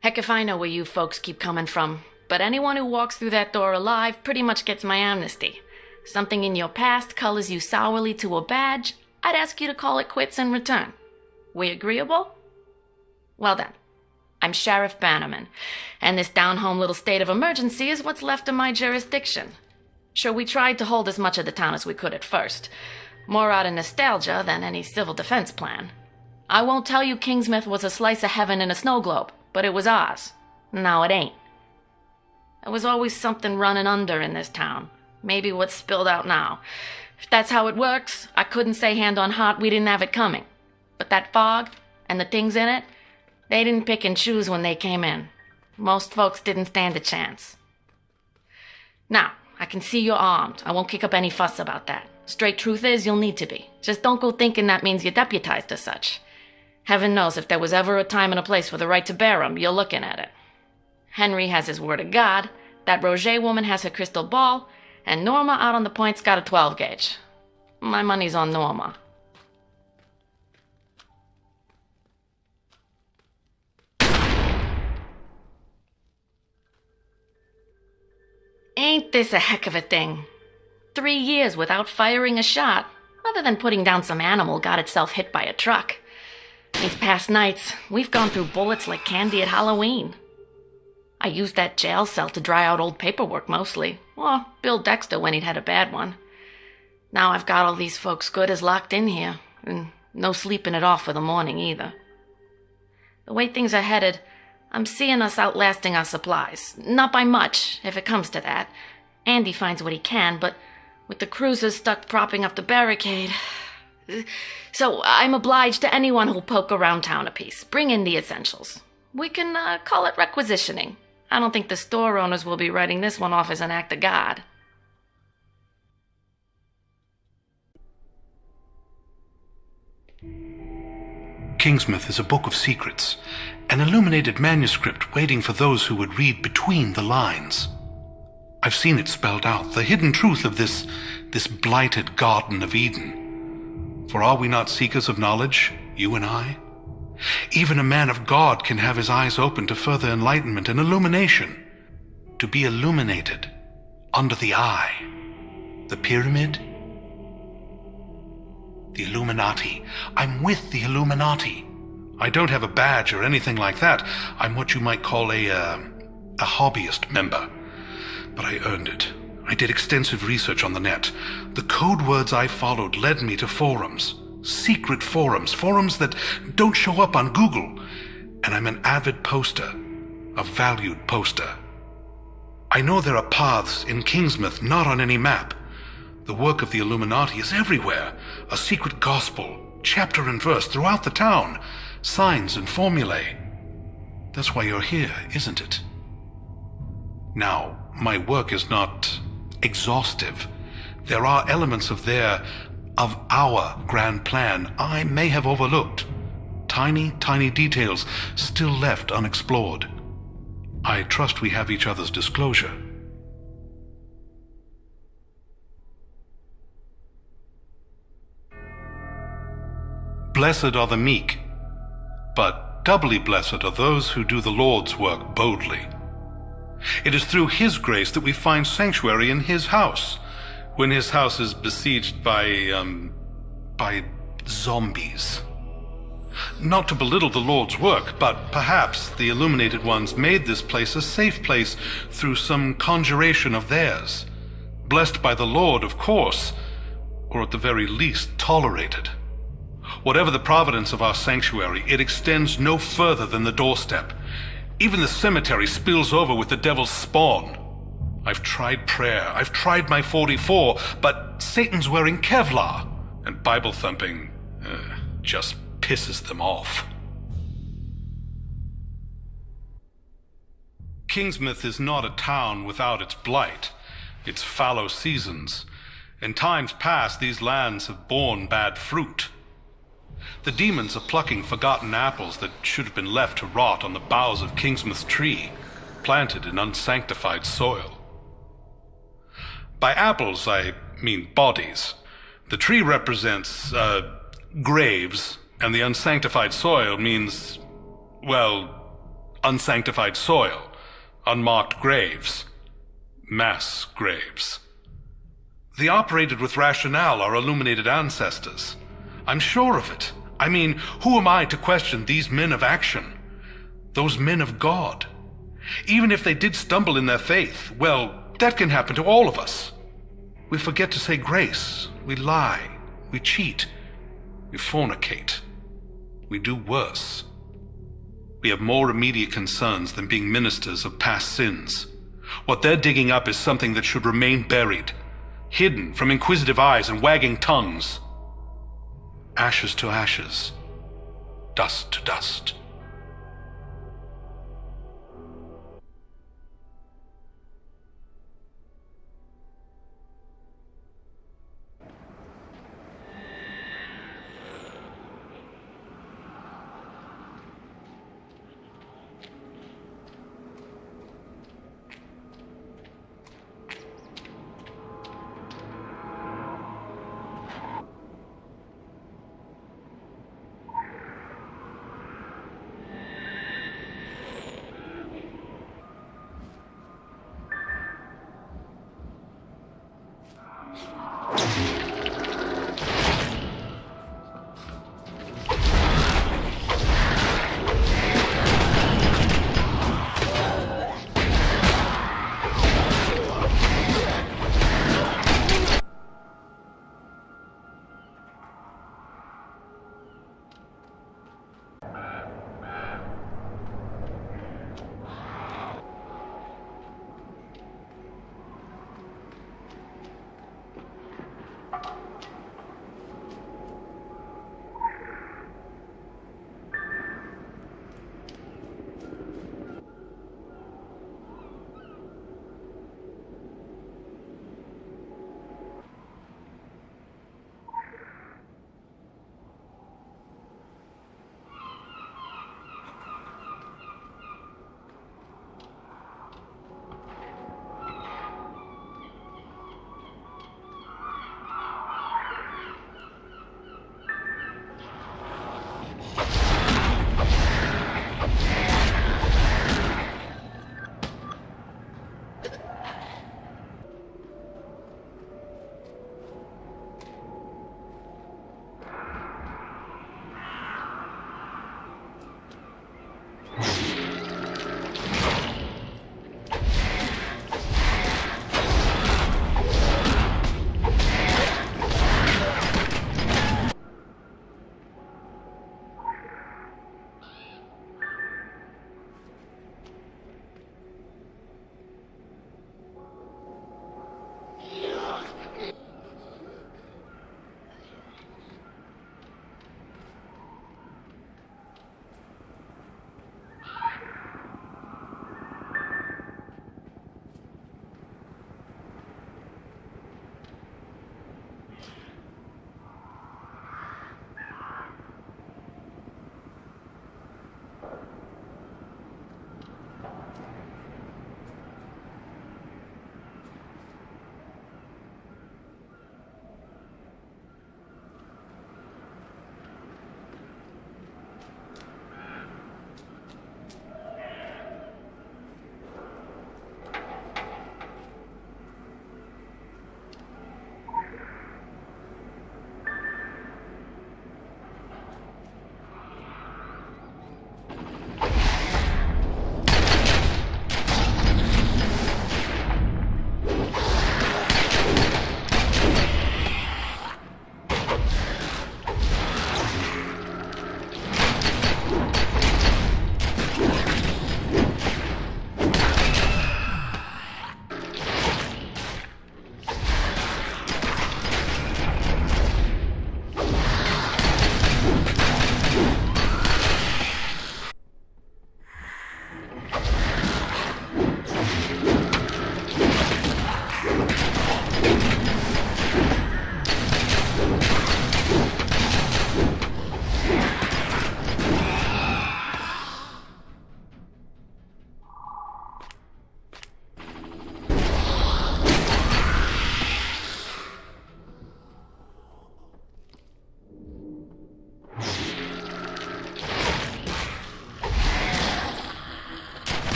Heck if I know where you folks keep coming from, but anyone who walks through that door alive pretty much gets my amnesty. Something in your past colors you sourly to a badge, I'd ask you to call it quits in return. We agreeable? Well then, I'm Sheriff Bannerman, and this down-home little state of emergency is what's left of my jurisdiction. Sure, we tried to hold as much of the town as we could at first, more out of nostalgia than any civil defense plan. I won't tell you Kingsmouth was a slice of heaven in a snow globe, but it was ours. Now it ain't. There was always something running under in this town. Maybe what's spilled out now. If that's how it works, I couldn't say hand on heart we didn't have it coming. But that fog, and the things in it, they didn't pick and choose when they came in. Most folks didn't stand a chance. Now, I can see you're armed. I won't kick up any fuss about that. Straight truth is, you'll need to be. Just don't go thinking that means you're deputized as such. Heaven knows if there was ever a time and a place for the right to bear 'em, you're looking at it. Henry has his word of God, that Roger woman has her crystal ball, and Norma out on the point's got a 12 gauge. My money's on Norma. Ain't this a heck of a thing? 3 years without firing a shot, other than putting down some animal got itself hit by a truck. These past nights, we've gone through bullets like candy at Halloween. I used that jail cell to dry out old paperwork mostly, or Bill Dexter when he'd had a bad one. Now I've got all these folks good as locked in here, and no sleeping it off for the morning either. The way things are headed, I'm seeing us outlasting our supplies. Not by much, if it comes to that. Andy finds what he can, but with the cruisers stuck propping up the barricade... So I'm obliged to anyone who'll poke around town a piece. Bring in the essentials. We can call it requisitioning. I don't think the store owners will be writing this one off as an act of God. Kingsmouth is a book of secrets, an illuminated manuscript waiting for those who would read between the lines. I've seen it spelled out, the hidden truth of this blighted Garden of Eden. For are we not seekers of knowledge, you and I? Even a man of God can have his eyes open to further enlightenment and illumination. To be illuminated under the eye. The pyramid? The Illuminati. I'm with the Illuminati. I don't have a badge or anything like that. I'm what you might call a hobbyist member. But I earned it. I did extensive research on the net. The code words I followed led me to forums. Secret forums. Forums that don't show up on Google. And I'm an avid poster. A valued poster. I know there are paths in Kingsmouth not on any map. The work of the Illuminati is everywhere. A secret gospel, chapter and verse throughout the town. Signs and formulae. That's why you're here, isn't it? Now, my work is not exhaustive. There are elements of our grand plan I may have overlooked. Tiny, tiny details still left unexplored. I trust we have each other's disclosure. Blessed are the meek, but doubly blessed are those who do the Lord's work boldly. It is through His grace that we find sanctuary in His house, when His house is besieged by zombies. Not to belittle the Lord's work, but perhaps the illuminated ones made this place a safe place through some conjuration of theirs. Blessed by the Lord, of course, or at the very least tolerated. Whatever the providence of our sanctuary, it extends no further than the doorstep. Even the cemetery spills over with the devil's spawn. I've tried prayer, I've tried my 44, but Satan's wearing Kevlar, and Bible thumping just pisses them off. Kingsmouth is not a town without its blight, its fallow seasons. In times past, these lands have borne bad fruit. The demons are plucking forgotten apples that should have been left to rot on the boughs of Kingsmouth's tree, planted in unsanctified soil. By apples, I mean bodies. The tree represents, graves, and the unsanctified soil means, well, unsanctified soil, unmarked graves, mass graves. They operated with rationale, our illuminated ancestors. I'm sure of it. I mean, who am I to question these men of action? Those men of God. Even if they did stumble in their faith, well, that can happen to all of us. We forget to say grace. We lie. We cheat. We fornicate. We do worse. We have more immediate concerns than being ministers of past sins. What they're digging up is something that should remain buried, hidden from inquisitive eyes and wagging tongues. Ashes to ashes, dust to dust.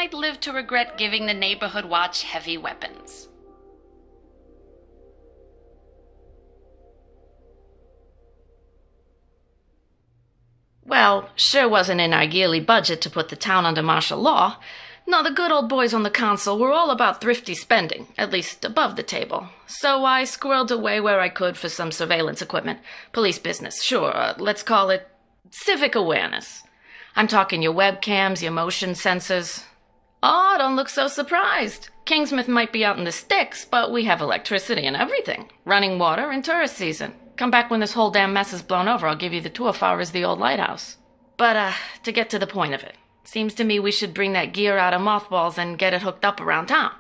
might live to regret giving the neighborhood watch heavy weapons. Well, sure wasn't in our yearly budget to put the town under martial law. No, the good old boys on the council were all about thrifty spending, at least above the table. So I squirreled away where I could for some surveillance equipment. Police business, sure, let's call it civic awareness. I'm talking your webcams, your motion sensors. Oh, don't look so surprised. Kingsmouth might be out in the sticks, but we have electricity and everything. Running water in tourist season. Come back when this whole damn mess is blown over. I'll give you the tour far as the old lighthouse. But, to get to the point of it. Seems to me we should bring that gear out of mothballs and get it hooked up around town.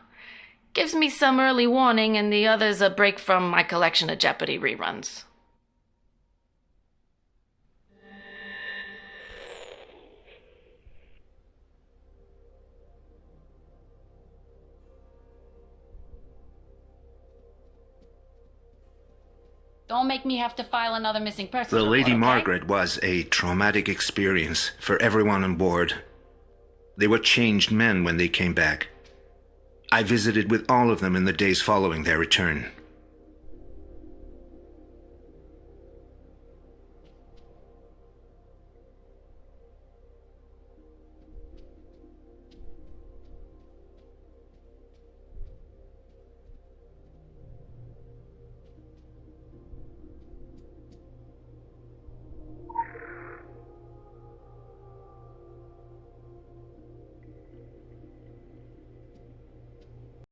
Gives me some early warning and the others a break from my collection of Jeopardy reruns. Don't make me have to file another missing persons The report, Lady okay? Margaret was a traumatic experience for everyone on board. They were changed men when they came back. I visited with all of them in the days following their return.